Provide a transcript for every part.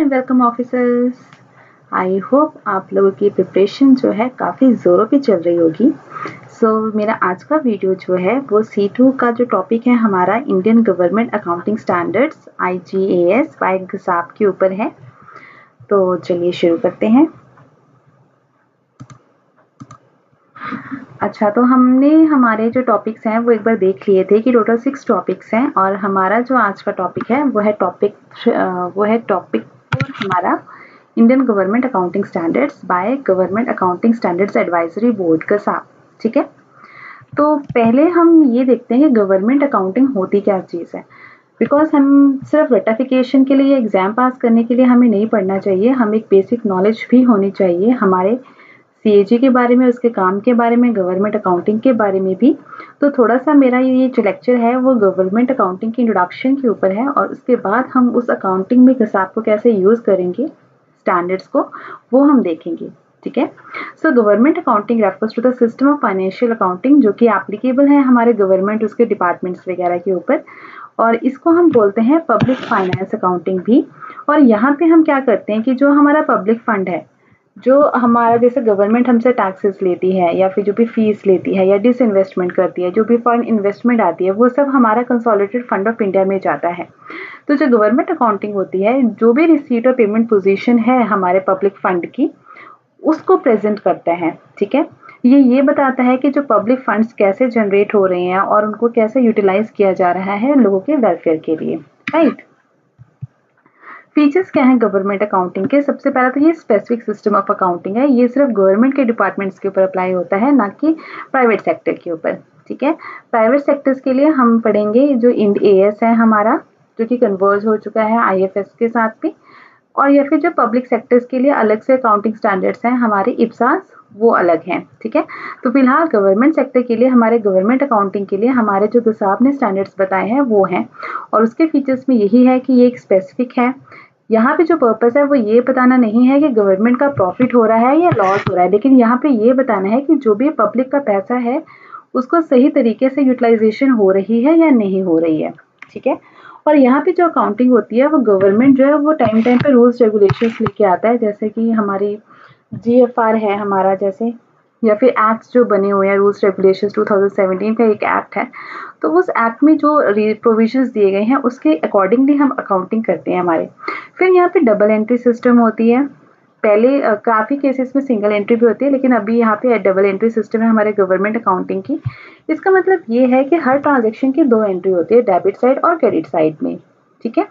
And welcome officers. I hope आप लोगों की प्रिपरेशन जो है काफ़ी ज़ोरों पे चल रही होगी। मेरा आज का वीडियो जो है वो C2 का जो टॉपिक है हमारा Indian government accounting standards IGAS by GASAB के ऊपर है। तो चलिए शुरू करते हैं। अच्छा, तो हमने हमारे जो टॉपिक्स हैं वो एक बार देख लिए थे कि टोटल 6 टॉपिक्स हैं और हमारा जो आज का टॉपिक है वो है टॉपिक 4 हमारा Indian government accounting standards by government accounting standards advisory board GASAB. ठीक है, तो पहले हम ये देखते हैं कि गवर्नमेंट अकाउंटिंग होती क्या चीज़ है। बिकॉज हम सिर्फ रेटिफिकेशन के लिए एग्ज़ाम पास करने के लिए हमें नहीं पढ़ना चाहिए, हमें एक बेसिक नॉलेज भी होनी चाहिए हमारे CAG के बारे में, उसके काम के बारे में, गवर्नमेंट अकाउंटिंग के बारे में भी। तो थोड़ा सा मेरा ये जो लेक्चर है वो गवर्नमेंट अकाउंटिंग की इंट्रोडक्शन के ऊपर है और उसके बाद हम उस अकाउंटिंग में गसाप को कैसे यूज़ करेंगे, स्टैंडर्ड्स को, वो हम देखेंगे। ठीक है, so government accounting refers to the system of financial accounting जो कि एप्लीकेबल है हमारे गवर्नमेंट उसके डिपार्टमेंट्स वगैरह के ऊपर, और इसको हम बोलते हैं पब्लिक फाइनेंस अकाउंटिंग भी। और यहाँ पे हम क्या करते हैं कि जो हमारा पब्लिक फंड है, जो हमारा जैसे गवर्नमेंट हमसे टैक्सेस लेती है या फिर जो भी फीस लेती है या डिसइन्वेस्टमेंट करती है, जो भी फॉरेन इन्वेस्टमेंट आती है, वो सब हमारा कंसोलिडेटेड फंड ऑफ इंडिया में जाता है। तो जो गवर्नमेंट अकाउंटिंग होती है, जो भी रिसीट और पेमेंट पोजीशन है हमारे पब्लिक फंड की, उसको प्रेजेंट करता है। ठीक है, ये बताता है कि जो पब्लिक फंड्स कैसे जनरेट हो रहे हैं और उनको कैसे यूटिलाइज किया जा रहा है लोगों के वेलफेयर के लिए। राइट, फीचर्स क्या है गवर्नमेंट अकाउंटिंग के? सबसे पहला तो ये स्पेसिफिक सिस्टम ऑफ अकाउंटिंग है, ये सिर्फ गवर्नमेंट के डिपार्टमेंट्स के ऊपर अप्लाई होता है, ना कि प्राइवेट सेक्टर के ऊपर। ठीक है, प्राइवेट सेक्टर्स के लिए हम पढ़ेंगे जो इंड AS है हमारा, जो कि कन्वर्ज हो चुका है IFS के साथ भी, और या फिर जो पब्लिक सेक्टर्स के लिए अलग से अकाउंटिंग स्टैंडर्ड्स हैं हमारे IPSAS, वो अलग हैं। ठीक है, तो फिलहाल गवर्नमेंट सेक्टर के लिए हमारे गवर्नमेंट अकाउंटिंग के लिए हमारे जो गसाप ने स्टैंडर्ड्स बताए हैं वो हैं, और उसके फीचर्स में यही है कि ये एक स्पेसिफिक है। यहाँ पे जो पर्पस है वो ये बताना नहीं है कि गवर्नमेंट का प्रॉफिट हो रहा है या लॉस हो रहा है, लेकिन यहाँ पे ये बताना है कि जो भी पब्लिक का पैसा है उसको सही तरीके से यूटिलाइजेशन हो रही है या नहीं हो रही है। ठीक है, और यहाँ पे जो अकाउंटिंग होती है वो गवर्नमेंट जो है वो टाइम टाइम पे रूल्स रेगुलेशंस लेके आता है, जैसे कि हमारी GFR है हमारा, जैसे, या फिर एक्ट्स जो बने हुए हैं, रूल्स रेगुलेशंस 2017 का एक एक्ट है, तो उस एक्ट में जो प्रोविजंस दिए गए हैं उसके अकॉर्डिंगली हम अकाउंटिंग करते हैं हमारे। फिर यहाँ पे डबल एंट्री सिस्टम होती है। पहले काफ़ी केसेस में सिंगल एंट्री भी होती है, लेकिन अभी यहाँ पे डबल एंट्री सिस्टम है हमारे गवर्नमेंट अकाउंटिंग की। इसका मतलब ये है कि हर ट्रांजेक्शन की 2 एंट्री होती है, डेबिट साइड और क्रेडिट साइड में। ठीक है,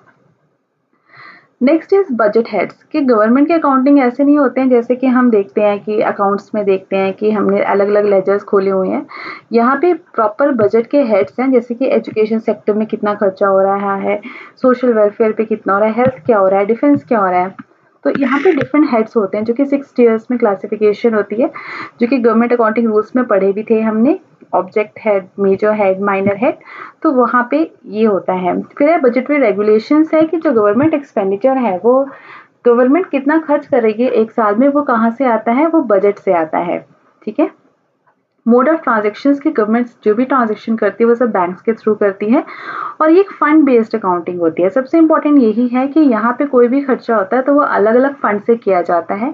नेक्स्ट इज बजट हेड्स। कि गवर्नमेंट के अकाउंटिंग ऐसे नहीं होते हैं जैसे कि हम देखते हैं कि अकाउंट्स में देखते हैं कि हमने अलग अलग लेजर्स खोले हुए हैं। यहाँ पे प्रॉपर बजट के हेड्स हैं, जैसे कि एजुकेशन सेक्टर में कितना खर्चा हो रहा है, सोशल वेलफेयर पे कितना हो रहा है, हेल्थ क्या हो रहा है, डिफेंस क्या हो रहा है। तो यहाँ पे डिफरेंट हेड्स होते हैं जो कि 6 टियर्स में क्लासिफिकेशन होती है, जो कि गवर्नमेंट अकाउंटिंग रूल्स में पढ़े भी थे हमने, object head, major head, minor head. तो वहाँ पे ये होता है। फिर है बजटरी रेगुलेशंस है कि जो गवर्नमेंट एक्सपेंडिचर है वो गवर्नमेंट कितना खर्च कर रही है एक साल में, वो कहाँ से आता है, वो बजट से आता है। ठीक है, मोड ऑफ ट्रांजेक्शन्स की गवर्नमेंट जो भी ट्रांजेक्शन करती है वो सब बैंक्स के थ्रू करती है, और ये एक फंड बेस्ड अकाउंटिंग होती है। सबसे इंपॉर्टेंट यही है कि यहाँ पे कोई भी खर्चा होता है तो वो अलग अलग फंड से किया जाता है,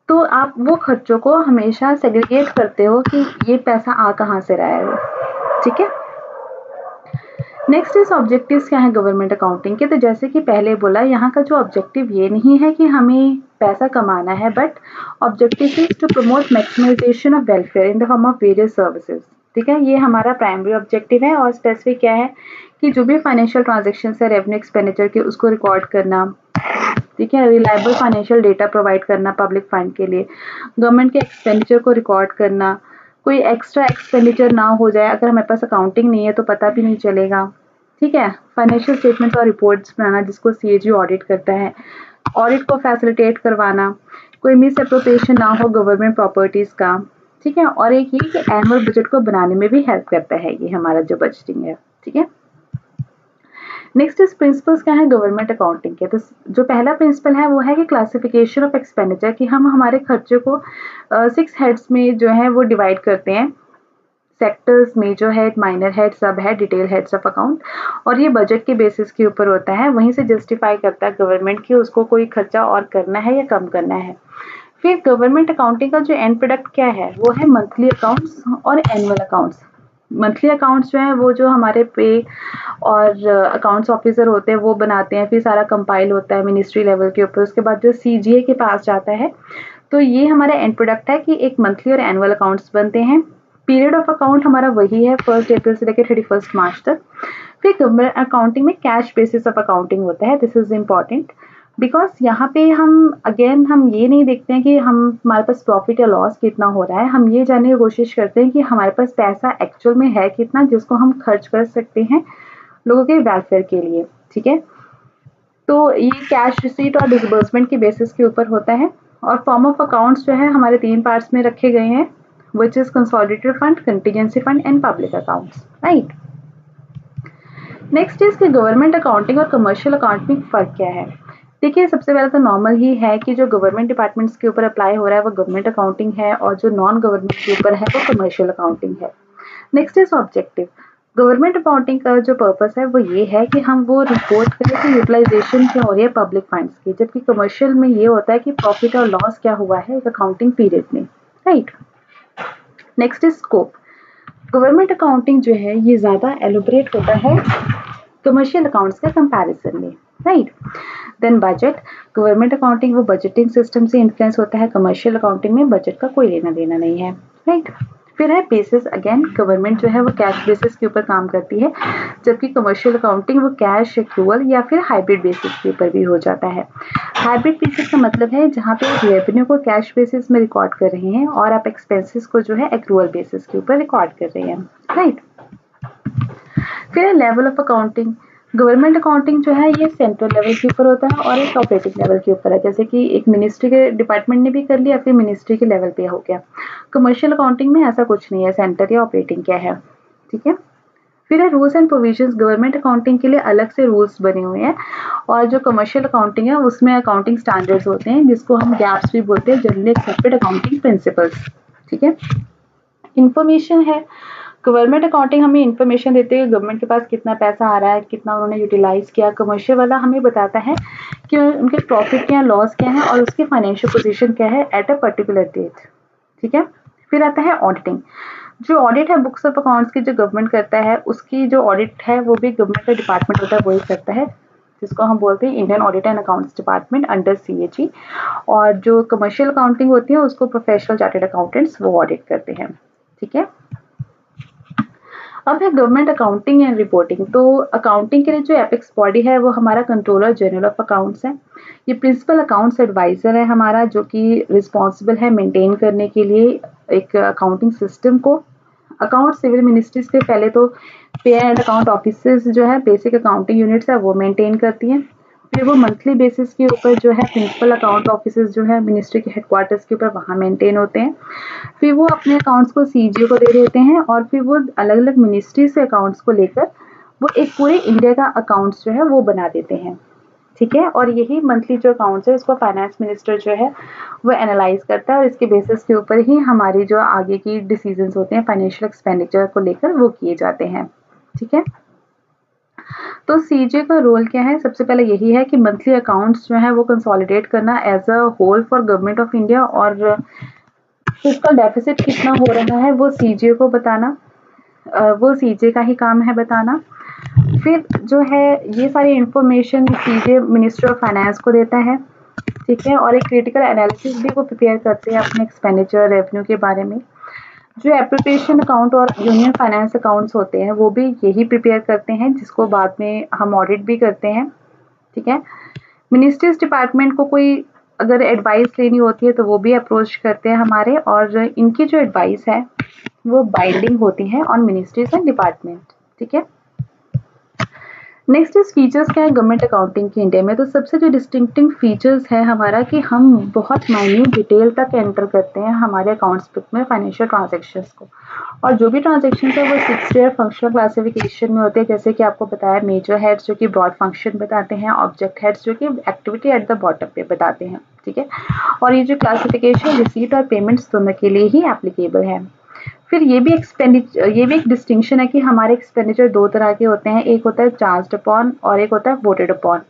तो आप वो खर्चों को हमेशा सेग्रीगेट करते हो कि ये पैसा आ कहाँ से रहा है। ठीक है, नेक्स्ट इज ऑब्जेक्टिव्स क्या है गवर्नमेंट अकाउंटिंग के? तो जैसे कि पहले बोला, यहाँ का जो ऑब्जेक्टिव ये नहीं है कि हमें पैसा कमाना है, but objective is to promote maximization of welfare in the form of various services. ठीक है, ये हमारा प्राइमरी ऑब्जेक्टिव है। और स्पेसिफिक क्या है कि जो भी फाइनेंशियल ट्रांजेक्शन है रेवेन्यू एक्सपेंडिचर के, उसको रिकॉर्ड करना। ठीक है, रिलायबल फाइनेंशियल डेटा प्रोवाइड करना पब्लिक फंड के लिए, गवर्नमेंट के एक्सपेंडिचर को रिकॉर्ड करना, कोई एक्स्ट्रा एक्सपेंडिचर ना हो जाए, अगर हमारे पास अकाउंटिंग नहीं है तो पता भी नहीं चलेगा। ठीक है, फाइनेंशियल स्टेटमेंट्स और रिपोर्ट्स बनाना जिसको CAG ऑडिट करता है, ऑडिट को फैसिलिटेट करवाना, कोई मिस अप्रोप्रिएशन ना हो गवर्नमेंट प्रॉपर्टीज का। ठीक है, और एक ये कि एनुअल बजट को बनाने में भी हेल्प करता है ये हमारा जो बजटिंग है। ठीक है, नेक्स्ट इज प्रिंसिपल्स क्या है गवर्नमेंट अकाउंटिंग के? तो जो पहला प्रिंसिपल है वो है कि क्लासिफिकेशन ऑफ एक्सपेंडिचर, कि हम हमारे खर्चे को 6 हेड्स में जो है वो डिवाइड करते हैं। Sectors, major head, minor head, sub head, detail heads of account, और ये बजट के बेसिस के ऊपर होता है। वहीं से जस्टिफाई करता है गवर्नमेंट कि उसको कोई खर्चा और करना है या कम करना है। फिर गवर्नमेंट अकाउंटिंग का जो एंड प्रोडक्ट क्या है, वो है मंथली अकाउंट्स और एनुअल अकाउंट्स। मंथली अकाउंट्स जो है वो जो हमारे पे और अकाउंट्स ऑफिसर होते हैं वो बनाते हैं, फिर सारा कंपाइल होता है मिनिस्ट्री लेवल के ऊपर, उसके बाद जो सीजीए के पास जाता है। तो ये हमारा एंड प्रोडक्ट है कि एक मंथली और एनुअल अकाउंट्स बनते हैं। पीरियड ऑफ अकाउंट हमारा वही है 1 अप्रैल से लेकर 31 मार्च तक। फिर गवर्नमेंट अकाउंटिंग में कैश बेसिस ऑफ अकाउंटिंग होता है। दिस इज इम्पॉर्टेंट बिकॉज यहाँ पे हम अगेन हम ये नहीं देखते हैं कि हमारे पास प्रॉफिट या लॉस कितना हो रहा है, हम ये जानने की कोशिश करते हैं कि हमारे पास पैसा एक्चुअल में है कितना जिसको हम खर्च कर सकते हैं लोगों के वेलफेयर के लिए। ठीक है, तो ये कैश रिसीट और डिसबर्समेंट के बेसिस के ऊपर होता है। और फॉर्म ऑफ अकाउंट्स जो है हमारे 3 पार्ट्स में रखे गए हैं, which is consolidated fund, contingency fund and public accounts, right. Next is कि गवर्नमेंट अकाउंटिंग और कमर्शियल अकाउंटिंग में फर्क क्या है। देखिए, सबसे पहले तो नॉर्मल ही है कि जो गवर्नमेंट डिपार्टमेंट्स के ऊपर अप्लाई हो रहा है वो गवर्नमेंट अकाउंटिंग है, और जो नॉन गवर्नमेंट के ऊपर है वो कमर्शियल अकाउंटिंग है। Next is objective. Government accounting का जो पर्पस है वो ये है कि हम वो रिपोर्ट करें कि यूटिलाइजेशन क्या हो रही है पब्लिक फंड्स की, जबकि कमर्शियल में ये होता है कि प्रॉफिट और लॉस क्या हुआ है एक अकाउंटिंग पीरियड में, right. Next is scope. Government accounting जो है ये ज़्यादा एलोबरेट होता है कमर्शियल अकाउंट्स के कंपैरिजन में, right. Then budget. Government accounting वो बजटिंग सिस्टम से इन्फ्लुएंस होता है, कमर्शियल अकाउंटिंग में बजट का कोई लेना देना नहीं है, राइट। फिर है बेसिस। अगेन गवर्नमेंट जो है वो कैश बेसिस के ऊपर काम करती है, जबकि कमर्शियल अकाउंटिंग वो कैश, एक्रूअल या फिर हाइब्रिड बेसिस के ऊपर भी हो जाता है। हाइब्रिड बेसिस का मतलब है जहाँ पे आप रेवेन्यू को कैश बेसिस में रिकॉर्ड कर रहे हैं और आप एक्सपेंसेस को जो है एक्रूअल बेसिस के ऊपर रिकॉर्ड कर रहे हैं, राइट। फिर है level of accounting. Government accounting जो है ये सेंट्रल लेवल के ऊपर होता है और एक ऑपरेटिंग लेवल के ऊपर है, जैसे कि एक मिनिस्ट्री के डिपार्टमेंट ने भी कर लिया फिर मिनिस्ट्री के लेवल पे हो गया। कमर्शियल अकाउंटिंग में ऐसा कुछ नहीं है, सेंटर या ऑपरेटिंग क्या है, ठीक है। फिर है rules and provisions. Government accounting के लिए अलग से रूल्स बने हुए हैं, और जो कमर्शियल अकाउंटिंग है उसमें अकाउंटिंग स्टैंडर्ड्स होते हैं जिसको हम गैप्स भी बोलते हैं, जनरली एक्सेप्टेड अकाउंटिंग प्रिंसिपल्स, ठीक है। इंफॉर्मेशन है। गवर्नमेंट अकाउंटिंग हमें इन्फॉर्मेशन देते हैं गवर्नमेंट के पास कितना पैसा आ रहा है, कितना उन्होंने यूटिलाइज किया। कमर्शियल वाला हमें बताता है कि उनके प्रॉफिट क्या, लॉस क्या है और उसकी फाइनेंशियल पोजीशन क्या है एट अ पर्टिकुलर डेट, ठीक है। फिर आता है ऑडिटिंग। जो ऑडिट है बुक्स ऑफ अकाउंट्स की जो गवर्नमेंट करता है, उसकी जो ऑडिट है वो भी गवर्नमेंट का डिपार्टमेंट होता है वही करता है, जिसको हम बोलते हैं Indian audit and accounts department under CAG। और जो कमर्शियल अकाउंटिंग होती है उसको प्रोफेशनल चार्टर्ड अकाउंटेंट्स वो ऑडिट करते हैं, ठीक है। अब है गवर्नमेंट अकाउंटिंग एंड रिपोर्टिंग। तो अकाउंटिंग के लिए जो एपेक्स बॉडी है वो हमारा कंट्रोलर जनरल ऑफ अकाउंट्स है। ये प्रिंसिपल अकाउंट्स एडवाइजर है हमारा, जो कि रिस्पॉन्सिबल है मेंटेन करने के लिए एक अकाउंटिंग सिस्टम को। अकाउंट सिविल मिनिस्ट्रीज के पहले तो पे एंड अकाउंट ऑफिसेस जो है बेसिक अकाउंटिंग यूनिट्स है वो मेंटेन करती हैं। फिर वो मंथली बेसिस के ऊपर जो है प्रिंसिपल अकाउंट ऑफिसेस जो है मिनिस्ट्री के हेडक्वार्टर्स के ऊपर वहाँ मेंटेन होते हैं। फिर वो अपने अकाउंट्स को CGO को दे देते हैं, और फिर वो अलग अलग मिनिस्ट्री से अकाउंट्स को लेकर वो एक पूरे इंडिया का अकाउंट्स जो है वो बना देते हैं, ठीक है। और यही मंथली जो अकाउंट्स है इसको फाइनेंस मिनिस्टर जो है वो एनालाइज करता है, और इसके बेसिस के ऊपर ही हमारी जो आगे की डिसीजंस होते हैं फाइनेंशियल एक्सपेंडिचर को लेकर वो किए जाते हैं, ठीक है। तो CJ का रोल क्या है, सबसे पहले यही है कि मंथली अकाउंट्स जो है वो कंसोलिडेट करना as a whole for government of India, और फिस्कल डेफिसिट कितना हो रहा है वो CJ को बताना, वो CJ का ही काम है बताना। फिर जो है ये सारी information CJ minister of finance को देता है, ठीक है। और एक क्रिटिकल एनालिसिस भी वो प्रिपेयर करते हैं अपने एक्सपेंडिचर रेवेन्यू के बारे में। जो एप्रोप्रिएशन अकाउंट और यूनियन फाइनेंस अकाउंट्स होते हैं वो भी यही प्रिपेयर करते हैं, जिसको बाद में हम ऑडिट भी करते हैं, ठीक है। मिनिस्ट्रीज डिपार्टमेंट को कोई अगर एडवाइस लेनी होती है तो वो भी अप्रोच करते हैं हमारे, और इनकी जो एडवाइस है वो बाइंडिंग होती है ऑन मिनिस्ट्रीज एंड डिपार्टमेंट, ठीक है। नेक्स्ट इज फीचर्स क्या है गवर्नमेंट अकाउंटिंग की इंडिया में। तो सबसे जो डिस्टिंक्टिंग फीचर्स है हमारा कि हम बहुत माइन्यूट डिटेल तक एंटर करते हैं हमारे अकाउंट्स बुक में फाइनेंशियल ट्रांजैक्शंस को, और जो भी ट्रांजैक्शंस है वो 6 टियर फंक्शनल क्लासिफिकेशन में होते हैं, जैसे कि आपको बताया मेजर हेड्स जो कि ब्रॉड फंक्शन बताते हैं, ऑब्जेक्ट हेड्स जो कि एक्टिविटी एट द बॉटम पे बताते हैं, ठीक है। और ये जो क्लासिफिकेशन रिसीट और पेमेंट्स दोनों के लिए ही एप्लीकेबल है। फिर ये भी एक डिस्टिंक्शन है कि हमारे एक्सपेंडिचर दो तरह के होते हैं, एक होता है चार्ज्ड अपॉन और एक होता है वोटेड अपॉन।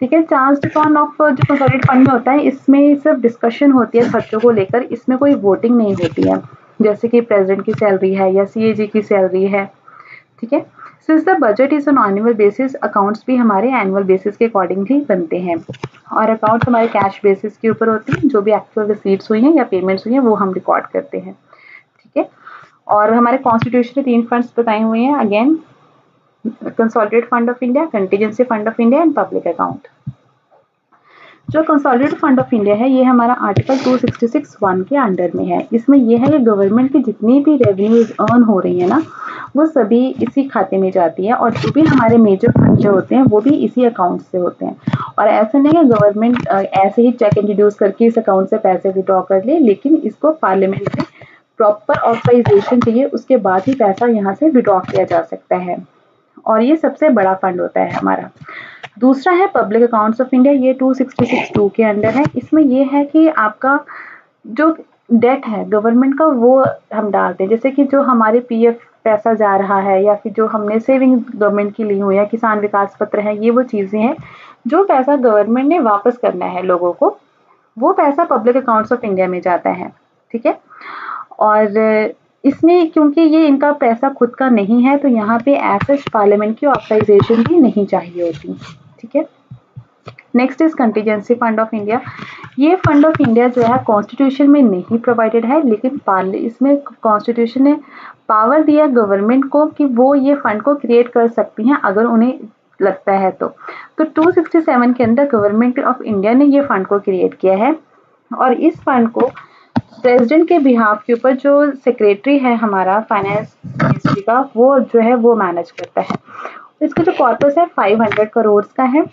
ठीक है, चार्ज्ड अपॉन ऑफ जो कंसोलिडेटेड फंड में होता है, इसमें सिर्फ डिस्कशन होती है खर्चों को लेकर, इसमें कोई वोटिंग नहीं होती है, जैसे कि प्रेसिडेंट की सैलरी है या सीएजी की सैलरी है। ठीक है, since the budget is on annual basis, accounts भी हमारे एनुअल बेसिस के अकॉर्डिंगली बनते हैं और अकाउंट्स हमारे कैश बेसिस के ऊपर होते हैं, जो भी एक्चुअल रिसीट्स हुई हैं या पेमेंट्स हुई हैं वो हम रिकॉर्ड करते हैं। ठीक है, और हमारे कॉन्स्टिट्यूशन में 3 फंड्स बताए हुए हैं, again consolidated fund of India, contingency fund of India and public account. जो कंसोलिडेटेड फंड ऑफ इंडिया है ये हमारा आर्टिकल 266(1) के अंडर में है। इसमें यह है कि गवर्नमेंट की जितनी भी रेवेन्यूज अर्न हो रही है ना, वो सभी इसी खाते में जाती है और जो भी हमारे मेजर खर्चे होते हैं वो भी इसी अकाउंट से होते हैं। और ऐसा नहीं है गवर्नमेंट ऐसे ही चेक इंट्रोड्यूस करके इस अकाउंट से पैसे विड्रॉ कर ले, लेकिन इसको पार्लियामेंट से प्रॉपर ऑथराइजेशन चाहिए, उसके बाद ही पैसा यहाँ से विड्रॉ किया जा सकता है और ये सबसे बड़ा फंड होता है हमारा। दूसरा है पब्लिक अकाउंट्स ऑफ इंडिया, ये 266(2) के अंडर है। इसमें ये है कि आपका जो डेट है गवर्नमेंट का वो हम डालते हैं, जैसे कि जो हमारे पीएफ पैसा जा रहा है या फिर जो हमने सेविंग गवर्नमेंट की ली हुई है, किसान विकास पत्र है, ये वो चीज़ें हैं जो पैसा गवर्नमेंट ने वापस करना है लोगों को, वो पैसा पब्लिक अकाउंट्स ऑफ इंडिया में जाता है। ठीक है, और इसमें क्योंकि ये इनका पैसा खुद का नहीं है तो यहाँ पे एज पार्लियामेंट की ऑथराइजेशन भी नहीं चाहिए होती। ठीक है, next is contingency fund of India. ये फंड ऑफ इंडिया जो है कॉन्स्टिट्यूशन में नहीं प्रोवाइडेड है, लेकिन इसमें कॉन्स्टिट्यूशन ने पावर दिया गवर्नमेंट को कि वो ये फंड को क्रिएट कर सकती हैं अगर उन्हें लगता है तो 267 के अंदर गवर्नमेंट ऑफ इंडिया ने ये फंड को क्रिएट किया है और इस फंड को प्रेसिडेंट के बिहाफ के ऊपर जो सेक्रेटरी है हमारा फाइनेंस मिनिस्ट्री का, वो जो है वो मैनेज करता है। इसका जो कॉर्पस है 500 करोड़ का है,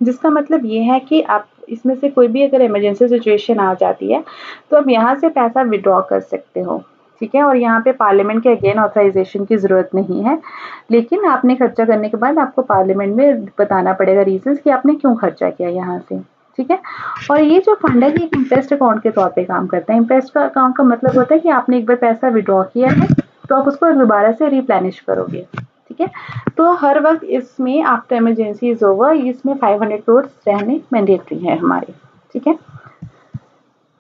जिसका मतलब ये है कि आप इसमें से कोई भी अगर इमरजेंसी सिचुएशन आ जाती है तो आप यहाँ से पैसा विड्रॉ कर सकते हो। ठीक है, और यहाँ पे पार्लियामेंट के अगेन ऑथराइजेशन की ज़रूरत नहीं है, लेकिन आपने खर्चा करने के बाद आपको पार्लियामेंट में बताना पड़ेगा रीजंस कि आपने क्यों खर्चा किया यहाँ से। ठीक है, और ये जो फंड है ये इंटरेस्ट अकाउंट के तौर पे काम करता है। इंटरेस्ट का अकाउंट का मतलब होता है कि आपने एक बार पैसा विड्रॉ किया है तो आप उसको दोबारा से रिप्लेनिश करोगे। ठीक है, तो हर वक्त इसमें आफ्टर इमरजेंसी इज ओवर इसमें 500 करोड़ रहने मैंडेटरी है हमारे। ठीक है,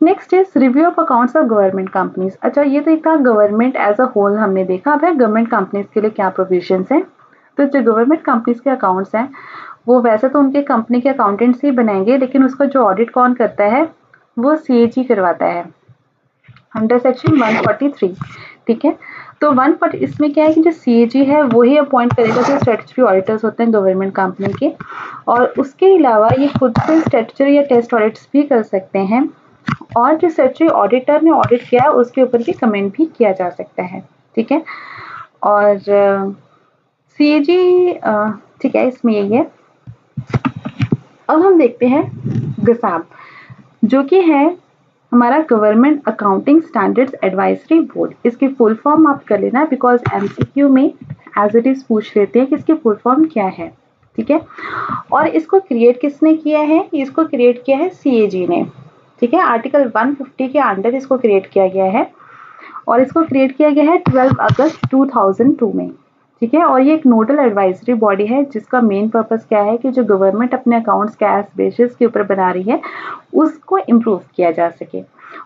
next is review of accounts of government companies. अच्छा, ये तो एक था गवर्नमेंट एज अ होल हमने देखा। अब है गवर्नमेंट कंपनीज के लिए क्या प्रोविजंस हैं। तो जो गवर्नमेंट कंपनीज के अकाउंट्स हैं वो वैसे तो उनके कंपनी के अकाउंटेंट्स ही बनाएंगे, लेकिन उसका जो ऑडिट कौन करता है वो सीएजी करवाता है अंडर सेक्शन 143। ठीक है, तो 140 इसमें क्या है कि जो सीएजी है वही अपॉइंट करेगा जो स्टैट्यूटरी ऑडिटर्स होते हैं गवर्नमेंट कंपनी के, और उसके अलावा ये खुद से स्टैट्यूटरी या टेस्ट ऑडिट्स भी कर सकते हैं और जो स्टैट्यूटरी ऑडिटर ने ऑडिट किया है उसके ऊपर भी कमेंट भी किया जा सकता है। ठीक है, और सीएजी ठीक है इसमें यही है। अब हम देखते हैं गसाब, जो कि है हमारा government accounting standards advisory board. इसकी फुल फॉर्म आप कर लेना बिकॉज एमसीक्यू में एज इट इज पूछ लेते हैं कि इसकी फुल फॉर्म क्या है। ठीक है, और इसको क्रिएट किसने किया है, इसको क्रिएट किया है सीएजी ने। ठीक है, आर्टिकल 150 के अंडर इसको क्रिएट किया गया है और इसको क्रिएट किया गया है 12 अगस्त 2002 में। ठीक है, और ये एक नोडल एडवाइजरी बॉडी है जिसका मेन पर्पस क्या है कि जो गवर्नमेंट अपने अकाउंट्स कैश बेसिस के ऊपर बना रही है उसको इम्प्रूव किया जा सके।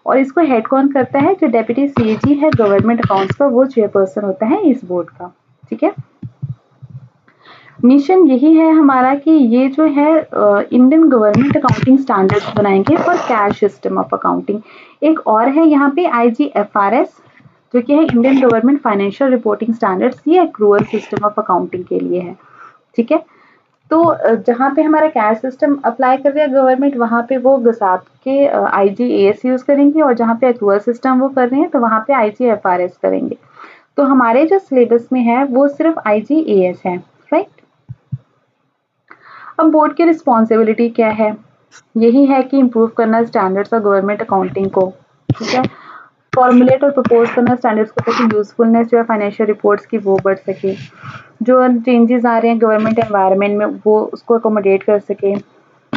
और इसको हेड कौन करता है, जो डेप्यूटी सीएजी है गवर्नमेंट अकाउंट्स का, वो चेयरपर्सन होता है इस बोर्ड का। ठीक है, मिशन यही है हमारा कि ये जो है इंडियन गवर्नमेंट अकाउंटिंग स्टैंडर्ड्स बनाएंगे for cash system of accounting. एक और है यहाँ पे IGFRS, जो कि है Indian government financial reporting standards, ये एक्रूअल सिस्टम ऑफ अकाउंटिंग के लिए है। ठीक है, तो जहाँ पे हमारा कैश सिस्टम अप्लाई कर रही है गवर्नमेंट वहाँ पे वो गसाब के IGAS यूज करेंगे, और जहाँ पे एक्रूअल सिस्टम वो कर रहे हैं तो वहाँ पे IGFRS करेंगे। तो हमारे जो सिलेबस में है वो सिर्फ IGAS है, राइट। अब बोर्ड की रिस्पॉन्सिबिलिटी क्या है, यही है कि इम्प्रूव करना स्टैंडर्ड्स ऑफ गवर्नमेंट अकाउंटिंग को। ठीक है, फॉर्मुलेट और प्रपोज करना स्टैंडर्ड्स को ताकि यूजफुलनेस जो है फाइनेंशियल रिपोर्ट्स की वो बढ़ सके, जो चेंजेस आ रहे हैं गवर्नमेंट एनवायरनमेंट में वो उसको अकोमोडेट कर सके।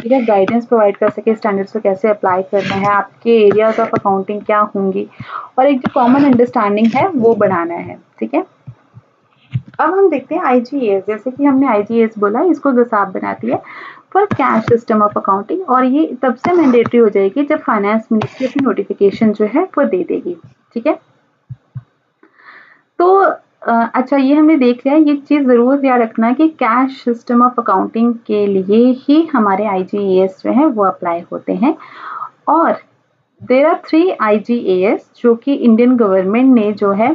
ठीक है, गाइडेंस प्रोवाइड कर सके स्टैंडर्ड्स को कैसे अप्लाई करना है, आपके एरियाज ऑफ अकाउंटिंग क्या होंगी, और एक जो कॉमन अंडरस्टैंडिंग है वो बढ़ाना है। ठीक है, अब हम देखते हैं आईजीएस। जैसे कि हमने आईजीएस बोला, इसको गसाब बनाती है for cash system of accounting, और ये तब से मैंडेटरी हो जाएगी जब फाइनेंस मिनिस्ट्री अपनी नोटिफिकेशन जो है वो दे देगी। ठीक है, तो अच्छा, ये हमने देख लिया। ये चीज़ ज़रूर याद रखना कि कैश सिस्टम ऑफ अकाउंटिंग के लिए ही हमारे आईजीएस जो है वो अप्लाई होते हैं। और देयर आर 3 आईजीएस जो कि इंडियन गवर्नमेंट ने जो है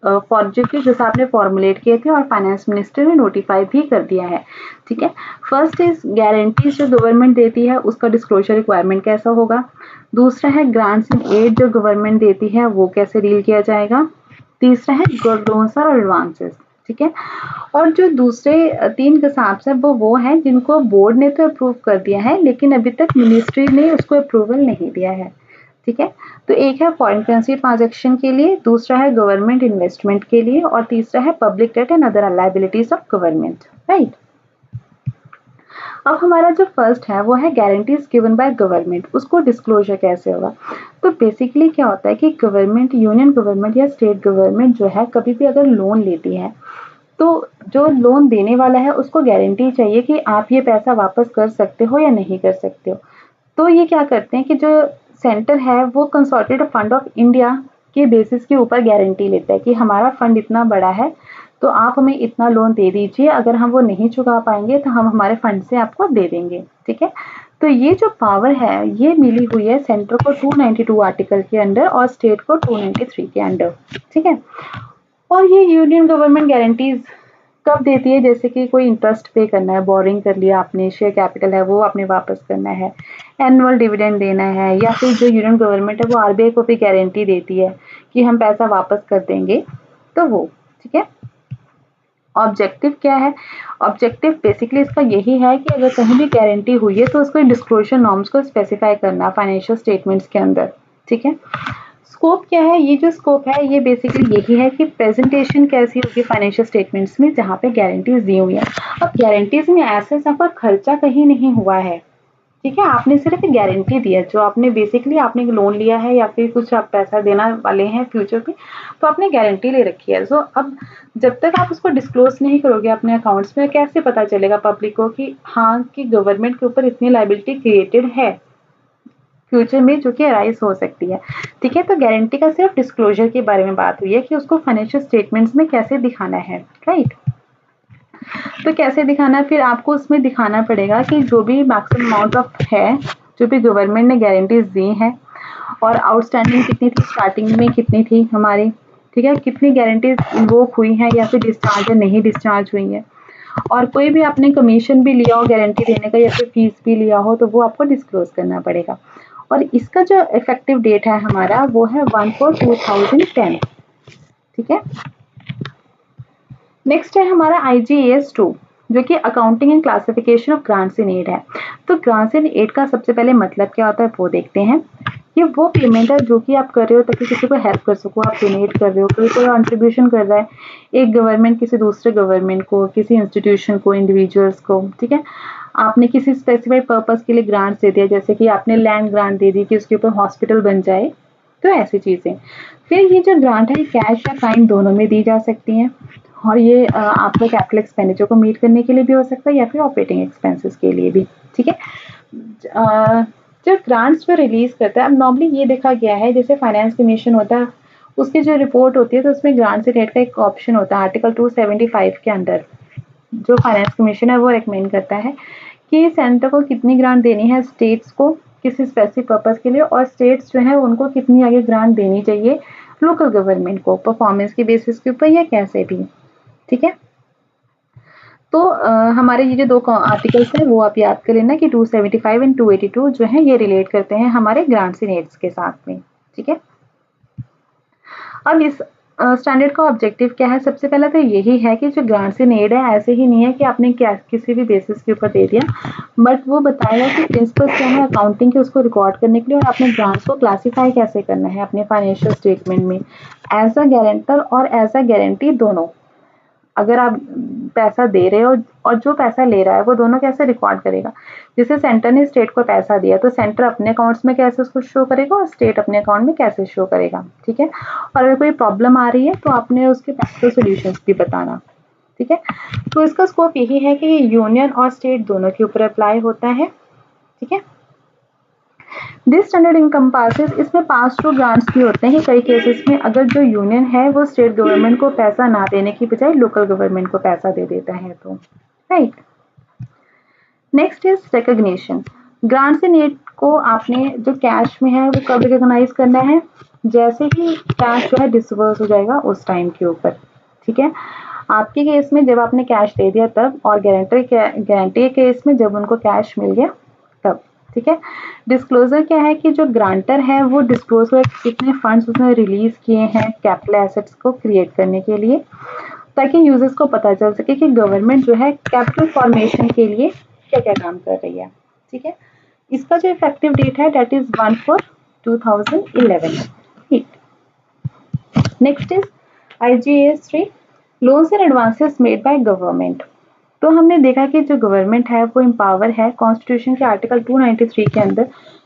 जो कि हिसाब ने फॉर्मुलेट किए थे और फाइनेंस मिनिस्टर ने नोटिफाई भी कर दिया है। ठीक है, फर्स्ट इज गारंटीज जो गवर्नमेंट देती है उसका डिस्क्लोजर रिक्वायरमेंट कैसा होगा। दूसरा है ग्रांट्स एंड एड जो गवर्नमेंट देती है वो कैसे डील किया जाएगा। तीसरा है लोन्स और एडवांसेस। ठीक है, और जो दूसरे 3 गसाब्स है वो है जिनको बोर्ड ने तो अप्रूव कर दिया है लेकिन अभी तक मिनिस्ट्री ने उसको अप्रूवल नहीं दिया है। ठीक है, तो एक है फॉरेन करेंसी ट्रांजैक्शन के लिए, दूसरा है गवर्नमेंट इन्वेस्टमेंट के लिए, और तीसरा है public debt and other liabilities of government. Right, अब हमारा जो फर्स्ट है वो है गारंटीज गिवन बाय गवर्नमेंट, उसको डिस्क्लोजर कैसे होगा। तो बेसिकली क्या होता है कि गवर्नमेंट, यूनियन गवर्नमेंट या स्टेट गवर्नमेंट जो है कभी भी अगर लोन लेती है तो जो लोन देने वाला है उसको गारंटी चाहिए कि आप ये पैसा वापस कर सकते हो या नहीं कर सकते हो। तो ये क्या करते हैं कि जो सेंटर है वो कंसोलिडेटेड फंड ऑफ इंडिया के बेसिस के ऊपर गारंटी लेता है कि हमारा फंड इतना बड़ा है तो आप हमें इतना लोन दे दीजिए, अगर हम वो नहीं चुका पाएंगे तो हम हमारे फंड से आपको दे देंगे। ठीक है, तो ये जो पावर है ये मिली हुई है सेंटर को 292 आर्टिकल के अंडर और स्टेट को 293 के अंडर। ठीक है, और ये यूनियन गवर्नमेंट गारंटीज कब देती है, जैसे कि कोई इंटरेस्ट पे करना है, बोरिंग कर लिया आपने, शेयर कैपिटल है वो आपने वापस करना है, एनुअल डिविडेंड देना है, या फिर जो यूनियन गवर्नमेंट है वो आरबीआई को भी गारंटी देती है कि हम पैसा वापस कर देंगे, तो वो। ठीक है, ऑब्जेक्टिव क्या है, ऑब्जेक्टिव बेसिकली इसका यही है कि अगर कहीं भी गारंटी हुई है तो उसको डिस्क्लोजर नॉर्म्स को स्पेसिफाई करना फाइनेंशियल स्टेटमेंट्स के अंदर। ठीक है, स्कोप क्या है, ये जो स्कोप है ये बेसिकली यही है कि प्रेजेंटेशन कैसी होगी फाइनेंशियल स्टेटमेंट्स में जहाँ पे गारंटीज दी हुई है। अब गारंटीज में ऐसे आपका खर्चा कहीं नहीं हुआ है। ठीक है, आपने सिर्फ गारंटी दी है, जो आपने बेसिकली आपने लोन लिया है या फिर कुछ आप पैसा देना वाले हैं फ्यूचर पे, तो आपने गारंटी ले रखी है। सो अब जब तक आप उसको डिस्क्लोज नहीं करोगे अपने अकाउंट्स में, कैसे पता चलेगा पब्लिक को कि हाँ कि गवर्नमेंट के ऊपर इतनी लायबिलिटी क्रिएटेड है फ्यूचर में जो कि अराइज हो सकती है। ठीक है, तो गारंटी का सिर्फ डिस्क्लोजर के बारे में बात हुई है कि उसको फाइनेंशियल स्टेटमेंट्स में कैसे दिखाना है। राइट, तो कैसे दिखाना है, फिर आपको उसमें दिखाना पड़ेगा कि जो भी मैक्सिमम अमाउंट ऑफ है जो भी गवर्नमेंट ने गारंटीज दी हैं और आउटस्टैंडिंग कितनी थी, स्टार्टिंग में कितनी थी हमारी। ठीक है, कितनी गारंटीज इन्वोक हुई हैं या फिर डिस्चार्ज या नहीं डिस्चार्ज हुई है, और कोई भी आपने कमीशन भी लिया हो गारंटी देने का या फिर फीस भी लिया हो तो वो आपको डिस्क्लोज करना पड़ेगा। और इसका जो इफेक्टिव डेट है हमारा वो है 1/4/2010। ठीक है, नेक्स्ट है हमारा IGAS 2 जो कि accounting and classification of grants in aid है। तो ग्रांट्स इन एड का सबसे पहले मतलब क्या होता है वो देखते हैं। ये वो पेमेंट है जो कि आप कर रहे हो ताकि किसी को हेल्प कर सको, आप डोनेट कर रहे हो, कोई कंट्रीब्यूशन कर रहा है, एक गवर्नमेंट किसी दूसरे गवर्नमेंट को, किसी इंस्टीट्यूशन को, इंडिविजुअल्स को। ठीक है, आपने किसी स्पेसिफाइड पर्पस के लिए ग्रांट्स दे दिया, जैसे कि आपने लैंड ग्रांट दे दी कि उसके ऊपर हॉस्पिटल बन जाए, तो ऐसी चीज़ें। फिर ये जो ग्रांट है कैश या काइंड दोनों में दी जा सकती हैं, और ये आपका कैपिटल एक्सपेंडिचर को मीट करने के लिए भी हो सकता है या फिर ऑपरेटिंग एक्सपेंसेस के लिए भी। ठीक है, जब ग्रांट्स को रिलीज करता है, अब नॉर्मली ये देखा गया है जैसे फाइनेंस कमीशन होता है उसकी जो रिपोर्ट होती है तो उसमें ग्रांट्स रेट का एक ऑप्शन होता है आर्टिकल 275 के अंदर। जो फाइनेंस कमीशन है वो रिकमेंड करता है कि सेंटर को कितनी ग्रांट देनी है स्टेट्स को किसी स्पेसिफिक पर्पस के लिए, और स्टेट्स जो है उनको कितनी आगे ग्रांट देनी चाहिए लोकल गवर्नमेंट को परफॉर्मेंस के बेसिस के ऊपर या कैसे भी। ठीक है, तो हमारे ये जो दो आर्टिकल्स हैं वो आप याद कर लेना कि 275 एंड 282 जो है ये रिलेट करते हैं हमारे ग्रांट्स इन एड्स के साथ में। ठीक है, अब इस स्टैंडर्ड का ऑब्जेक्टिव क्या है, सबसे पहला तो यही है कि जो ग्रांट्स इन एड है ऐसे ही नहीं है कि आपने क्या किसी भी बेसिस के ऊपर दे दिया, बट वो बताएगा कि प्रिंसिपल्स क्या है अकाउंटिंग के उसको रिकॉर्ड करने के लिए और अपने ग्रांट्स को क्लासीफाई कैसे करना है अपने फाइनेंशियल स्टेटमेंट में एज अ गारंटर और एज अ गारंटी दोनों। अगर आप पैसा दे रहे हो और जो पैसा ले रहा है वो दोनों कैसे रिकॉर्ड करेगा? जैसे सेंटर ने स्टेट को पैसा दिया तो सेंटर अपने अकाउंट्स में कैसे उसको शो करेगा और स्टेट अपने अकाउंट में कैसे शो करेगा, ठीक है। और अगर कोई प्रॉब्लम आ रही है तो आपने उसके प्रैक्टिकल सॉल्यूशंस भी बताना, ठीक है। तो इसका स्कोप यही है कि यूनियन और स्टेट दोनों के ऊपर अप्लाई होता है, ठीक है। दिस स्टैंडर्ड इनकम्पासेस, इसमें पास थ्रू ग्रांट्स भी होते हैं। कई केसेस में अगर जो यूनियन है वो स्टेट गवर्नमेंट को पैसा ना देने की बजाय लोकल गवर्नमेंट को पैसा दे देता है, तो right. Next is recognition. Grants in aid को आपने जो कैश में है वो कब रिकॉग्नाइज करना है? जैसे ही कैश जो है डिसबर्स हो जाएगा उस टाइम के ऊपर, ठीक है। आपके केस में जब आपने कैश दे दिया तब, और गारंटी के केस में जब उनको कैश मिल गया तब, ठीक है। डिस्क्लोजर क्या है कि जो ग्रांटर है वो डिस्क्लोज कर कितने फंड्स उसने रिलीज किए हैं कैपिटल एसेट्स को क्रिएट करने के लिए, ताकि यूजर्स को पता चल सके कि गवर्नमेंट जो है कैपिटल फॉर्मेशन के लिए क्या क्या काम कर रही है, ठीक है। इसका जो इफेक्टिव डेट है that is 1/4/2011। Next is IGAS 3, loans and advances made by government. तो हमने देखा कि जो गवर्नमेंट है वो एम्पावर है कॉन्स्टिट्यूशन के आर्टिकल 293 के अंदर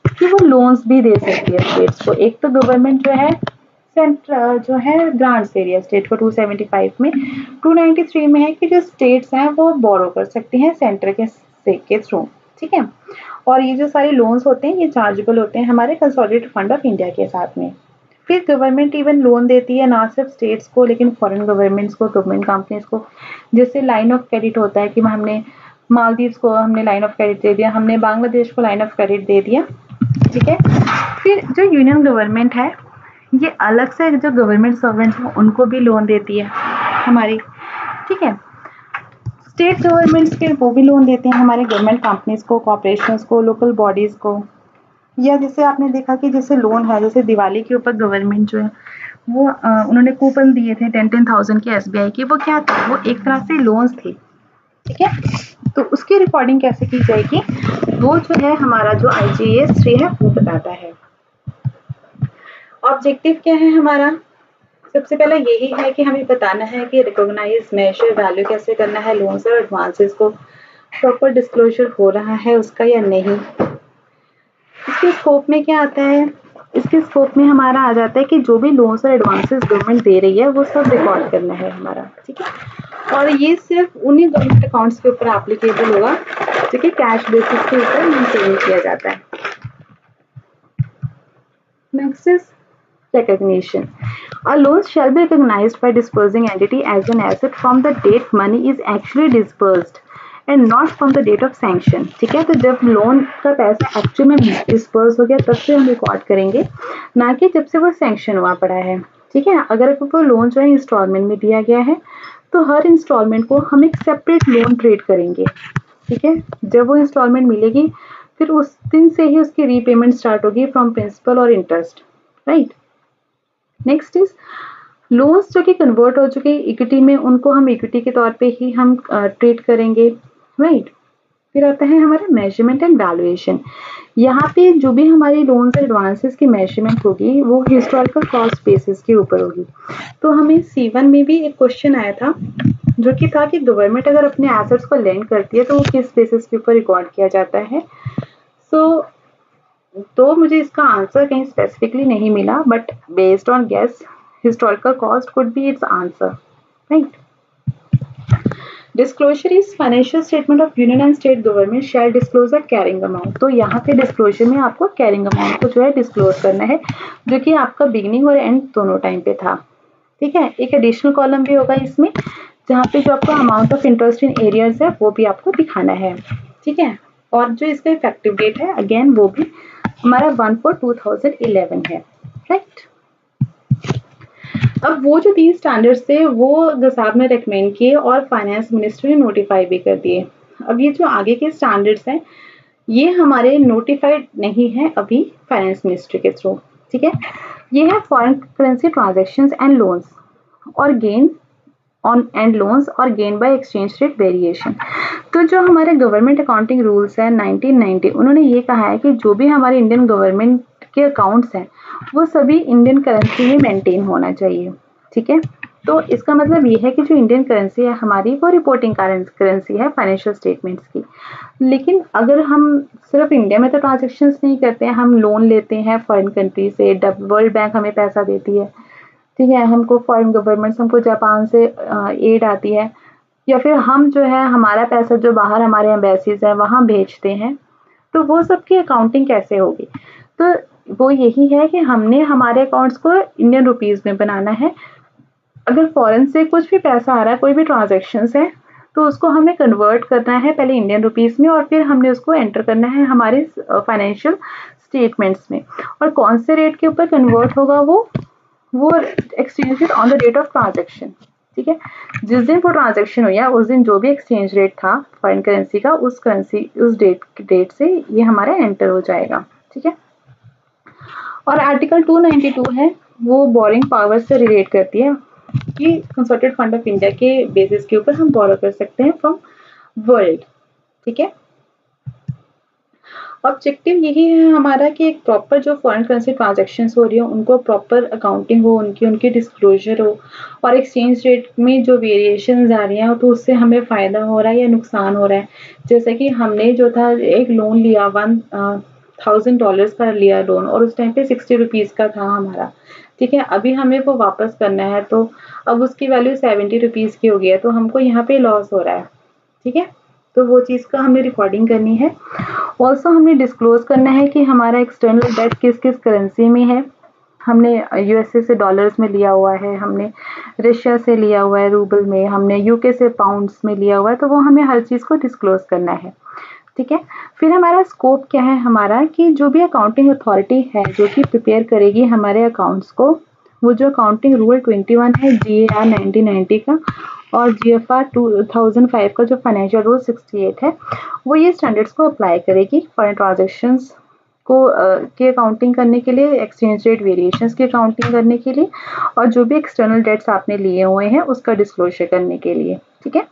कि वो लोन्स भी दे सकती है स्टेट्स को। एक तो गवर्नमेंट जो है सेंट्रल जो है ग्रांट्स दे रही है स्टेट को 275 में, 293 में है कि जो स्टेट्स हैं वो बोरो कर सकती हैं सेंटर के थ्रू, ठीक है। और ये जो सारे लोन्स होते हैं ये चार्जेबल होते हैं हमारे कंसोलिडेटेड फंड ऑफ इंडिया के साथ में। फिर गवर्नमेंट इवन लोन देती है ना सिर्फ स्टेट्स को लेकिन फॉरेन गवर्नमेंट्स को, गवर्नमेंट कंपनीज को। जैसे लाइन ऑफ क्रेडिट होता है कि हमने मालदीव्स को हमने लाइन ऑफ क्रेडिट दे दिया, हमने बांग्लादेश को लाइन ऑफ क्रेडिट दे दिया, ठीक है। फिर जो यूनियन गवर्नमेंट है ये अलग से जो गवर्नमेंट सर्वेंट्स हैं उनको भी लोन देती है हमारी, ठीक है। स्टेट गवर्नमेंट्स के वो भी लोन देते हैं हमारे गवर्नमेंट कंपनीज को, कॉर्पोरेशंस को, लोकल बॉडीज को। या जैसे आपने देखा कि जैसे लोन है, जैसे दिवाली के ऊपर गवर्नमेंट जो है वो उन्होंने कूपन दिए थे 10,000 के SBI के, वो क्या था? वो एक तरह से लोन्स थे, ठीक है। तो उसकी रिकॉर्डिंग कैसे की जाएगी वो जो है हमारा जो IGAS 3 है वो बताता है। ऑब्जेक्टिव क्या है हमारा? सबसे पहले यही है कि हमें बताना है कि रिकॉग्नाइज, मेजर, वैल्यू कैसे करना है लोन्स और एडवांसेस को, प्रॉपर डिस्क्लोजर हो रहा है उसका या नहीं। इसके स्कोप में क्या आता है? इसके स्कोप में हमारा आ जाता है कि जो भी लोन्स और एडवांसेस गवर्नमेंट दे रही है वो सब रिकॉर्ड करना है हमारा, ठीक है। और ये सिर्फ उन्हीं गवर्नमेंट अकाउंट्स के ऊपर एप्लीकेबल होगा जो कि कैश बेसिस के ऊपर मेंटेन किया जाता है। Next is recognition. A loan shall be recognized by disbursing entity as an asset from the date money is actually disbursed and not from the date of sanction, ठीक है। तो जब loan का पैसा एक्चुअली में डिस्पर्स हो गया तब से हम रिकॉर्ड करेंगे, ना कि जब से वो सैंक्शन हुआ पड़ा है, ठीक है। अगर वो लोन जो है इंस्टॉलमेंट में दिया गया है तो हर इंस्टॉलमेंट को हम एक सेपरेट लोन ट्रीट करेंगे, ठीक है। जब वो इंस्टॉलमेंट मिलेगी फिर उस दिन से ही उसकी रीपेमेंट स्टार्ट होगी फ्रॉम प्रिंसिपल और interest, right. Next is loans जो कि कन्वर्ट हो चुके इक्विटी में, उनको हम इक्विटी के तौर पे ही हम ट्रीट करेंगे, राइट। फिर आता है हमारा मेजरमेंट एंड वैल्यूएशन। यहाँ पे जो भी हमारी लोन्स और एडवांसेस की मेजरमेंट होगी वो हिस्टोरिकल कॉस्ट बेसिस के ऊपर होगी। तो हमें C1 में भी एक क्वेश्चन आया था जो कि था कि गवर्नमेंट अगर अपने एसेट्स को लेंड करती है तो वो किस बेसिस के ऊपर रिकॉर्ड किया जाता है। तो मुझे इसका आंसर कहीं स्पेसिफिकली नहीं मिला, but based on guess historical cost could be its answer, right. Disclosure is financial statement of union and state government shall disclose the carrying amount. तो यहाँ पे डिस्क्लोजर में आपको कैरिंग अमाउंट को जो है डिस्क्लोज करना है जो कि आपका बिगिनिंग और एंड दोनों टाइम पे था, ठीक है। एक एडिशनल कॉलम भी होगा इसमें जहाँ पे जो आपका amount of interest in arrears है वो भी आपको दिखाना है, ठीक है। और जो इसका इफेक्टिव डेट है अगेन वो भी हमारा 1/4/2011 है, राइट। अब वो जो 3 स्टैंडर्ड्स थे वो गसाब ने रेकमेंड किए और फाइनेंस मिनिस्ट्री ने नोटिफाई भी कर दिए। अब ये जो आगे के स्टैंडर्ड्स हैं ये हमारे नोटिफाइड नहीं है अभी फाइनेंस मिनिस्ट्री के थ्रू, ठीक है। ये है foreign currency transactions and loans और गेन ऑन एंड लोन्स और gain by exchange rate variation. तो जो हमारे गवर्नमेंट अकाउंटिंग रूल्स है 1990, उन्होंने ये कहा है कि जो भी हमारे इंडियन गवर्नमेंट के अकाउंट्स हैं वो सभी इंडियन करेंसी में मेंटेन होना चाहिए, ठीक है। तो इसका मतलब ये है कि जो इंडियन करेंसी है हमारी वो रिपोर्टिंग करेंसी है फाइनेंशियल स्टेटमेंट्स की। लेकिन अगर हम सिर्फ इंडिया में तो ट्रांजेक्शन्स नहीं करते हैं, हम लोन लेते हैं फॉरेन कंट्री से, वर्ल्ड बैंक हमें पैसा देती है, ठीक है, हमको फॉरेन गवर्नमेंट्स, हमको जापान से एड आती है, या फिर हम जो है हमारा पैसा जो बाहर हमारे एम्बेसीज है वहाँ भेजते हैं, तो वो सब की अकाउंटिंग कैसे होगी? तो वो यही है कि हमने हमारे अकाउंट्स को इंडियन रुपीज़ में बनाना है। अगर फॉरेन से कुछ भी पैसा आ रहा है, कोई भी ट्रांजेक्शन्स है, तो उसको हमें कन्वर्ट करना है पहले इंडियन रुपीज़ में और फिर हमने उसको एंटर करना है हमारे फाइनेंशियल स्टेटमेंट्स में। और कौन से रेट के ऊपर कन्वर्ट होगा वो exchange rate on the date of transaction, ठीक है। जिस दिन वो ट्रांजेक्शन हुई है उस दिन जो भी एक्सचेंज रेट था फॉरेन करेंसी का, उस डेट से ये हमारा एंटर हो जाएगा, ठीक है। और आर्टिकल 292 है वो बोरिंग पावर से रिलेट करती है कि कंसोलिडेटेड फंड ऑफ इंडिया के बेसिस के ऊपर हम बोरो कर सकते हैं फ्रॉम वर्ल्ड, ठीक है। ऑब्जेक्टिव यही है हमारा कि एक प्रॉपर जो फॉरेन करेंसी ट्रांजैक्शंस हो रही हो उनको प्रॉपर अकाउंटिंग हो, उनकी डिस्क्लोजर हो, और एक्सचेंज रेट में जो वेरिएशंस आ रही हैं तो उससे हमें फ़ायदा हो रहा है या नुकसान हो रहा है। जैसे कि हमने जो था एक लोन लिया $1000 का लिया लोन, और उस टाइम पे 60 रुपीज़ का था हमारा, ठीक है। अभी हमें वो वापस करना है तो अब उसकी वैल्यू 70 रुपीज़ की हो गई है, तो हमको यहाँ पे लॉस हो रहा है, ठीक है। तो वो चीज़ का हमें रिकॉर्डिंग करनी है। ऑल्सो हमने डिस्क्लोज करना है कि हमारा एक्सटर्नल डेट किस किस करेंसी में है। हमने यूएसए से डॉलर्स में लिया हुआ है, हमने रशिया से लिया हुआ है रूबल में, हमने यूके से पाउंड्स में लिया हुआ है, तो वो हमें हर चीज़ को डिस्क्लोज करना है, ठीक है। फिर हमारा स्कोप क्या है हमारा कि जो भी अकाउंटिंग अथॉरिटी है जो कि प्रिपेयर करेगी हमारे अकाउंट्स को, वो जो अकाउंटिंग रूल 21 है GAR 1990 का और GFR 2005 का जो फाइनेंशियल रूल 68 है, वो ये स्टैंडर्ड्स को अप्लाई करेगी फॉरेन ट्रांजैक्शंस को की अकाउंटिंग करने के लिए, एक्सचेंज रेट वेरिएशंस की अकाउंटिंग करने के लिए, और जो भी एक्सटर्नल डेट्स आपने लिए हुए हैं उसका डिस्क्लोजर करने के लिए, ठीक है।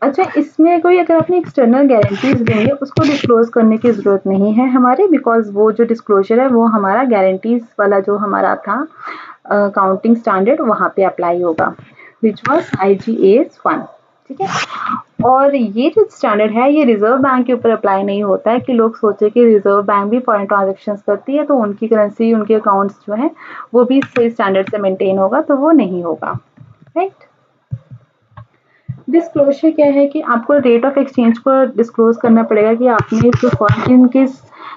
अच्छा, इसमें कोई अगर आपने एक्सटर्नल गारंटीज देंगे उसको डिस्क्लोज करने की ज़रूरत नहीं है हमारे, बिकॉज वो जो डिस्क्लोजर है वो हमारा गारंटीज वाला जो हमारा था अकाउंटिंग स्टैंडर्ड वहाँ पे अप्लाई होगा, विच वॉज IGAS 1, ठीक है। और ये जो स्टैंडर्ड है ये रिजर्व बैंक के ऊपर अप्लाई नहीं होता है कि लोग सोचे कि रिजर्व बैंक भी फॉरेन ट्रांजेक्शन्स करती है तो उनकी करेंसी, उनके अकाउंट्स जो है वो भी सही स्टैंडर्ड से मेंटेन होगा, तो वो नहीं होगा, राइट। डिस्क्लोजर क्या है कि आपको रेट ऑफ एक्सचेंज को डिस्क्लोज करना पड़ेगा कि आपने जो फॉरेन की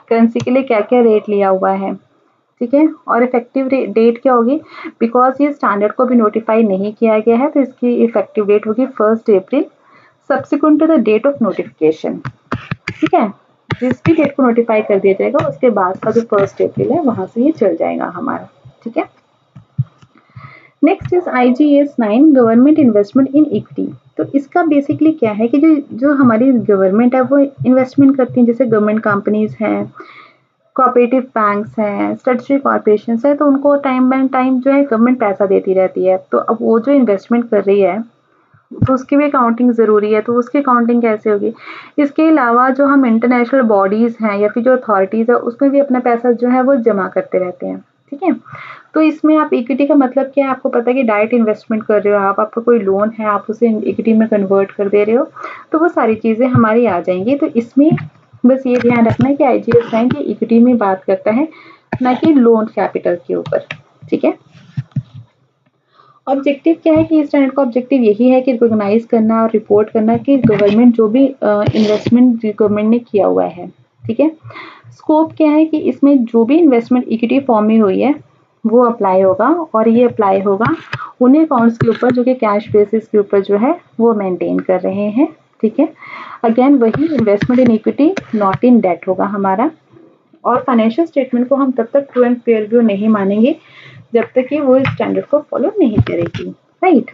करेंसी के लिए क्या क्या रेट लिया हुआ है, ठीक है। और इफेक्टिव डेट क्या होगी, बिकॉज ये स्टैंडर्ड को भी नोटिफाई नहीं किया गया है तो इसकी इफेक्टिव डेट होगी 1 April subsequent to the date of notification, ठीक है। जिस भी डेट को नोटिफाई कर दिया जाएगा उसके बाद का जो 1 अप्रैल है वहां से ये चल जाएगा हमारा, ठीक है। Next is IGAS 9 government investment in equity. तो इसका बेसिकली क्या है कि जो हमारी गवर्नमेंट है वो इन्वेस्टमेंट करती है, जैसे गवर्नमेंट कंपनीज हैं, कोऑपरेटिव बैंक्स हैं, स्टैट्यूटरी कॉर्पोरेशंस है, तो उनको टाइम बाय टाइम जो है गवर्नमेंट पैसा देती रहती है, तो अब वो जो इन्वेस्टमेंट कर रही है तो उसकी भी अकाउंटिंग ज़रूरी है, तो उसकी अकाउंटिंग कैसे होगी। इसके अलावा जो हम इंटरनेशनल बॉडीज़ हैं या फिर जो अथॉरिटीज़ है उसमें भी अपना पैसा जो है वो जमा करते रहते हैं, ठीक है। तो इसमें आप इक्विटी का मतलब क्या है, आपको पता है कि डायरेक्ट इन्वेस्टमेंट कर रहे हो आप, आपका कोई लोन है आप उसे इक्विटी में कन्वर्ट कर दे रहे हो, तो वो सारी चीज़ें हमारी आ जाएंगी। तो इसमें बस ये ध्यान रखना है कि IGAS 9 की इक्विटी में बात करता है, ना कि लोन कैपिटल के ऊपर, ठीक है। ऑब्जेक्टिव क्या है कि इस स्टैंडर्ड का ऑब्जेक्टिव यही है कि रिकॉग्नाइज करना और रिपोर्ट करना कि गवर्नमेंट जो भी इन्वेस्टमेंट गवर्नमेंट ने किया हुआ है, ठीक है। स्कोप क्या है कि इसमें जो भी इन्वेस्टमेंट इक्विटी फॉर्म में हुई है वो अप्लाई होगा, और ये अप्लाई होगा उन्हीं अकाउंट्स के ऊपर जो कि कैश बेसिस के ऊपर जो है वो मेंटेन कर रहे हैं, ठीक है। अगेन वही investment in equity not in debt होगा हमारा, और फाइनेंशियल स्टेटमेंट को हम तब तक ट्रू एंड फेयर व्यू नहीं मानेंगे जब तक कि वो इस स्टैंडर्ड को फॉलो नहीं करेगी, राइट।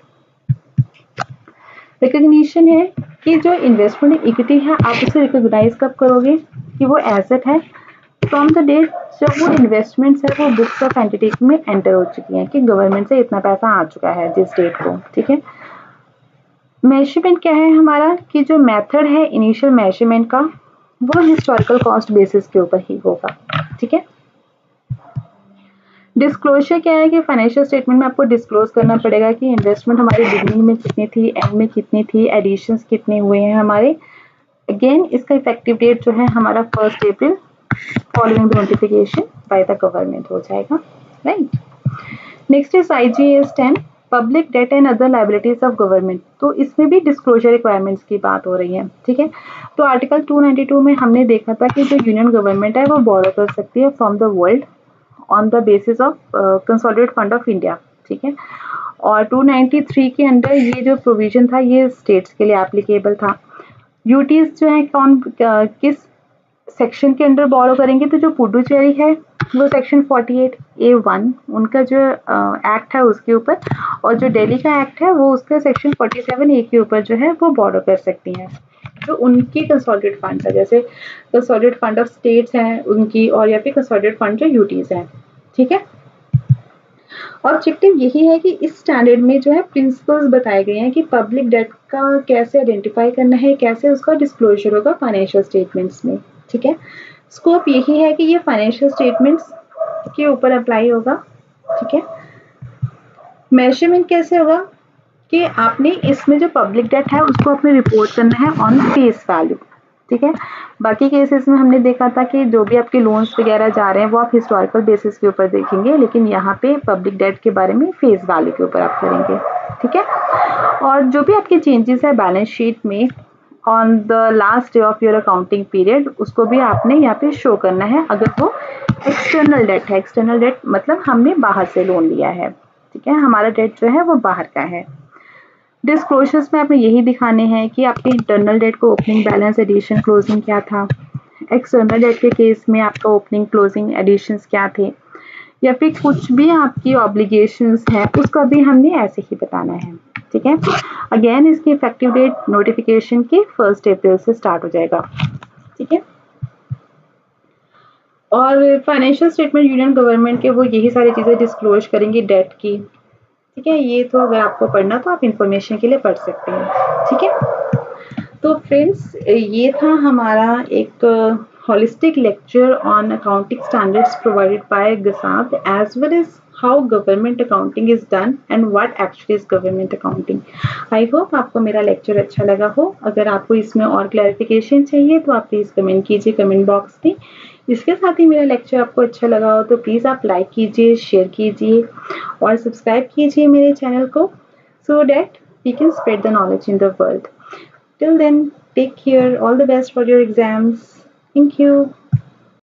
रिकॉग्निशन है कि जो इन्वेस्टमेंट इक्विटी है आप उसे रिकॉग्नाइज कब करोगे कि वो एसेट है, फ्रॉम द डेट जब वो इन्वेस्टमेंट्स है वो बुक्स ऑफ एंटिटी में एंटर हो चुकी हैं कि गवर्नमेंट से इतना पैसा आ चुका है जिस डेट को, ठीक है। मेजरमेंट क्या है हमारा कि जो मेथड है इनिशियल मेजरमेंट का वो हिस्टोरिकल कॉस्ट बेसिस के ऊपर ही होगा, ठीक है। डिस्क्लोजर क्या है कि फाइनेंशियल स्टेटमेंट में आपको डिस्क्लोज करना पड़ेगा कि इन्वेस्टमेंट हमारी बिगनिंग में कितनी थी, एंड में कितनी थी, एडिशंस कितने हुए हैं हमारे। अगेन इसका इफेक्टिव डेट जो है हमारा 1 April following the notification by the government हो जाएगा, right. Next is IGS 10, public debt and other liabilities of government. तो इसमें भी डिस्क्लोजर रिक्वायरमेंट्स की बात हो रही है, ठीक है। तो आर्टिकल 292 में हमने देखा था कि जो यूनियन गवर्नमेंट है वो बोरो कर सकती है from the world on the basis of consolidated fund of India, ठीक है। और 293 के अंदर ये जो प्रोविजन था ये स्टेट्स के लिए एप्लीकेबल था। ड्यूटीज जो है कौन किस सेक्शन के अंडर बोरो करेंगे, तो जो पुडुचेरी है वो सेक्शन 48A1 उनका जो एक्ट है उसके ऊपर, और जो दिल्ली का एक्ट है वो उसका सेक्शन 47A के ऊपर जो है वो बोरो कर सकती हैं, जो उनकी कंसोलिडेटेड फंड है, जैसे कंसोलिडेटेड फंड ऑफ स्टेट्स हैं उनकी, और या फिर कंसोलिडेटेड फंड जो यूटीज हैं, ठीक है। ऑब्जेक्टिव यही है कि इस स्टैंडर्ड में जो है प्रिंसिपल्स बताए गए हैं कि पब्लिक डेट का कैसे आइडेंटिफाई करना है, कैसे उसका डिस्क्लोजर होगा फाइनेंशियल स्टेटमेंट्स में, ठीक है। स्कोप यही है कि ये फाइनेंशियल स्टेटमेंट्स के ऊपर अप्लाई होगा, ठीक है। मेजरमेंट कैसे होगा कि आपने इसमें जो पब्लिक डेट है उसको अपने रिपोर्ट करना है ऑन फेस वैल्यू, ठीक है। बाकी केसेस में हमने देखा था कि जो भी आपके लोन्स वगैरह जा रहे हैं वो आप हिस्टोरिकल बेसिस के ऊपर देखेंगे, लेकिन यहाँ पे पब्लिक डेट के बारे में फेस वैल्यू के ऊपर आप करेंगे, ठीक है। और जो भी आपके चेंजेस है बैलेंस शीट में on the last day of your accounting period, उसको भी आपने यहाँ पे शो करना है, अगर वो एक्सटर्नल डेट है। एक्सटर्नल डेट मतलब हमने बाहर से लोन लिया है, ठीक है, हमारा डेट जो है वो बाहर का है। डिस्क्लोजर्स में आपने यही दिखाने हैं कि आपके इंटरनल डेट को ओपनिंग बैलेंस एडिशन क्लोजिंग क्या था, एक्सटर्नल डेट के केस में आपका ओपनिंग क्लोजिंग एडिशंस क्या थे, या फिर कुछ भी आपकी ऑब्लिगेशंस है उसका भी हमने ऐसे ही बताना है, ठीक है। अगेन इसकी इफेक्टिव डेट नोटिफिकेशन की 1 अप्रैल से स्टार्ट हो जाएगा, ठीक है। और फाइनेंशियल स्टेटमेंट यूनियन गवर्नमेंट के वो यही सारी चीज़ें डिस्क्लोज करेंगी डेट की, ठीक है। ये तो अगर आपको पढ़ना तो आप इंफॉर्मेशन के लिए पढ़ सकते हैं, ठीक है। तो फ्रेंड्स ये था हमारा एक holistic lecture on accounting standards provided by GASAP, as well as how government accounting is done and what actually is government accounting. I hope आपको मेरा लेक्चर अच्छा लगा हो। अगर आपको इसमें और क्लैरिफिकेशन चाहिए तो आप प्लीज़ कमेंट कीजिए कमेंट बॉक्स में। इसके साथ ही मेरा लेक्चर आपको अच्छा लगा हो तो प्लीज़ आप लाइक कीजिए, शेयर कीजिए और सब्सक्राइब कीजिए मेरे चैनल को, so that we can spread the knowledge in the world. Till then, take care. All the best for your exams. Thank you.